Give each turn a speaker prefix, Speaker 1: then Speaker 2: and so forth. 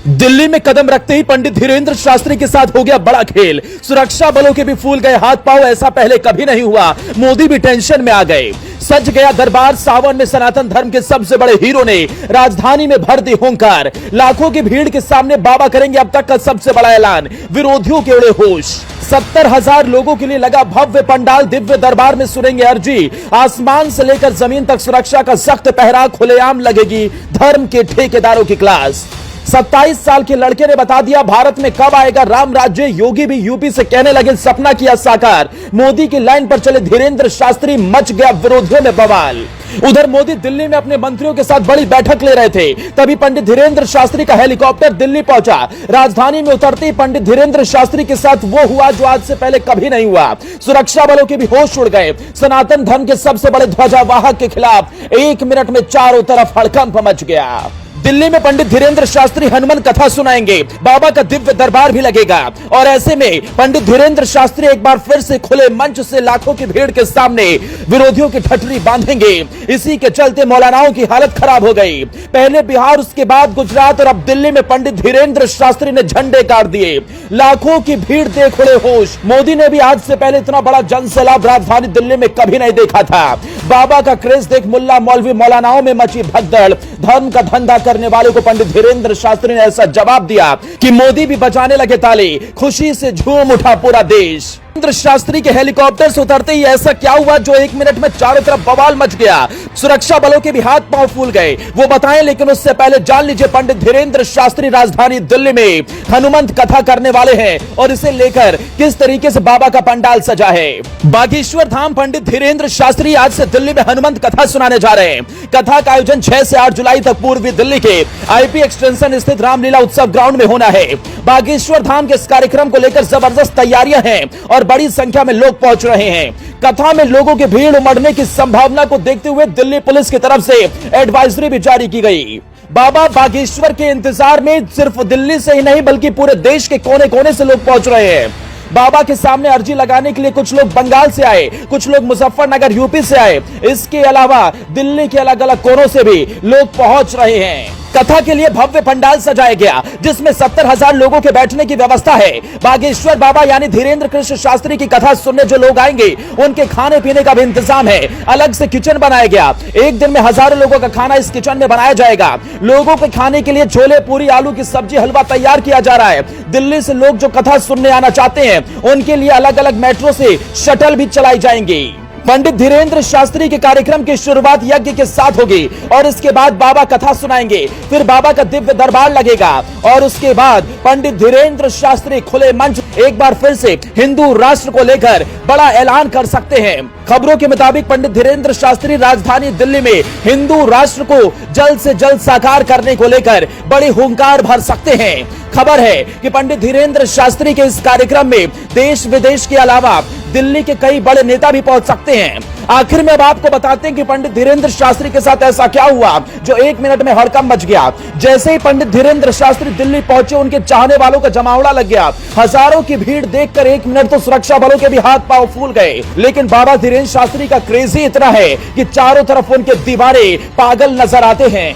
Speaker 1: दिल्ली में कदम रखते ही पंडित धीरेंद्र शास्त्री के साथ हो गया बड़ा खेल। सुरक्षा बलों के भी फूल गए हाथ पांव, ऐसा पहले कभी नहीं हुआ। मोदी भी टेंशन में आ गए। सज गया दरबार। सावन में सनातन धर्म के सबसे बड़े हीरो ने राजधानी में भर दी हुंकार। लाखों की भीड़ के सामने बाबा करेंगे अब तक का सबसे बड़ा ऐलान। विरोधियों के उड़े होश। 70,000 लोगों के लिए लगा भव्य पंडाल। दिव्य दरबार में सुनेंगे अर्जी। आसमान से लेकर जमीन तक सुरक्षा का सख्त पहरा। खुलेआम लगेगी धर्म के ठेकेदारों की क्लास। 27 साल के लड़के ने बता दिया भारत में कब आएगा राम राज्य। योगी भी यूपी से कहने लगे सपना किया साकार। मोदी की लाइन पर चले धीरेंद्र शास्त्री, मच गया विरोधियों में बवाल। उधर मोदी दिल्ली में अपने मंत्रियों के साथ बड़ी बैठक ले रहे थे, तभी पंडित धीरेंद्र शास्त्री का हेलीकॉप्टर दिल्ली पहुंचा। राजधानी में उतरते ही पंडित धीरेंद्र शास्त्री के साथ वो हुआ जो आज से पहले कभी नहीं हुआ। सुरक्षा बलों के भी होश उड़ गए। सनातन धर्म के सबसे बड़े ध्वजावाहक के खिलाफ 1 मिनट में चारों तरफ हड़कंप मच गया। दिल्ली में पंडित धीरेंद्र शास्त्री हनुमान कथा सुनाएंगे। बाबा का दिव्य दरबार भी लगेगा और ऐसे में पंडित धीरेंद्र शास्त्री एक बार फिर से खुले मंच से लाखों की भीड़ के सामने विरोधियों की ठठरी बांधेंगे। इसी के चलते मौलानाओं की हालत खराब हो गई। पहले बिहार, उसके बाद गुजरात और अब दिल्ली में पंडित धीरेंद्र शास्त्री ने झंडे गाड़ दिए। लाखों की भीड़ देख उड़े होश। मोदी ने भी आज से पहले इतना बड़ा जनसैलाब राजधानी दिल्ली में कभी नहीं देखा था। बाबा का क्रेज देख मुल्ला मौलवी मौलानाओं में मची भगदड़। धर्म का धंधा करने वाले को पंडित धीरेंद्र शास्त्री ने ऐसा जवाब दिया कि मोदी भी बजाने लगे ताली। खुशी से झूम उठा पूरा देश। धीरेंद्र शास्त्री के हेलीकॉप्टर से उतरते ही ऐसा क्या हुआ जो 1 मिनट में चारों तरफ बवाल मच गया। सुरक्षा बलों के भी हाथ पांव फूल गए, वो बताएं, लेकिन उससे पहले जान लीजिए पंडित धीरेंद्र शास्त्री राजधानी दिल्ली में हनुमंत कथा करने वाले हैं और इसे लेकर किस तरीके से बाबा का पंडाल सजा है। बागेश्वर धाम पंडित धीरेंद्र शास्त्री आज से दिल्ली में हनुमंत कथा सुनाने जा रहे हैं। कथा का आयोजन 6 से 8 जुलाई तक पूर्वी दिल्ली के आईपी एक्सटेंशन स्थित रामलीला उत्सव ग्राउंड में होना है। बागेश्वर धाम के इस कार्यक्रम को लेकर जबरदस्त तैयारियां हैं और बड़ी संख्या में लोग पहुंच रहे हैं। कथा में लोगों की भीड़ उमड़ने की संभावना को देखते हुए दिल्ली पुलिस की तरफ से एडवाइजरी भी जारी की गई। बाबा बागेश्वर के इंतजार में सिर्फ दिल्ली से ही नहीं बल्कि पूरे देश के कोने कोने से लोग पहुंच रहे हैं। बाबा के सामने अर्जी लगाने के लिए कुछ लोग बंगाल से आए, कुछ लोग मुजफ्फरनगर यूपी से आए। इसके अलावा दिल्ली के अलग अलग कोनों से भी लोग पहुंच रहे हैं। कथा के लिए भव्य पंडाल सजाया गया जिसमें 70,000 लोगों के बैठने की व्यवस्था है। बागेश्वर बाबा यानी धीरेंद्र कृष्ण शास्त्री की कथा सुनने जो लोग आएंगे उनके खाने पीने का भी इंतजाम है। अलग से किचन बनाया गया। एक दिन में हजारों लोगों का खाना इस किचन में बनाया जाएगा। लोगों के खाने के लिए छोले, पूरी, आलू की सब्जी, हलवा तैयार किया जा रहा है। दिल्ली से लोग जो कथा सुनने आना चाहते हैं उनके लिए अलग अलग मेट्रो से शटल भी चलाई जाएंगी। पंडित धीरेंद्र शास्त्री के कार्यक्रम की शुरुआत यज्ञ के साथ होगी और इसके बाद बाबा कथा सुनाएंगे। फिर बाबा का दिव्य दरबार लगेगा और उसके बाद पंडित धीरेंद्र शास्त्री खुले मंच एक बार फिर से हिंदू राष्ट्र को लेकर बड़ा ऐलान कर सकते हैं। खबरों के मुताबिक पंडित धीरेंद्र शास्त्री राजधानी दिल्ली में हिंदू राष्ट्र को जल्द से जल्द साकार करने को लेकर बड़ी हुंकार भर सकते हैं। खबर है कि पंडित धीरेंद्र शास्त्री के इस कार्यक्रम में देश विदेश के अलावा दिल्ली के कई बड़े नेता भी पहुंच सकते हैं। आखिर में अब आपको बताते हैं कि पंडित धीरेंद्र शास्त्री के साथ ऐसा क्या हुआ जो 1 मिनट में हड़कंप मच गया। जैसे ही पंडित धीरेंद्र शास्त्री दिल्ली पहुंचे उनके चाहने वालों का जमावड़ा लग गया। हजारों की भीड़ देखकर 1 मिनट तो सुरक्षा बलों के भी हाथ पांव फूल गए, लेकिन बाबा धीरेंद्र शास्त्री का क्रेज ही इतना है कि चारों तरफ उनके दीवाने पागल नजर आते हैं।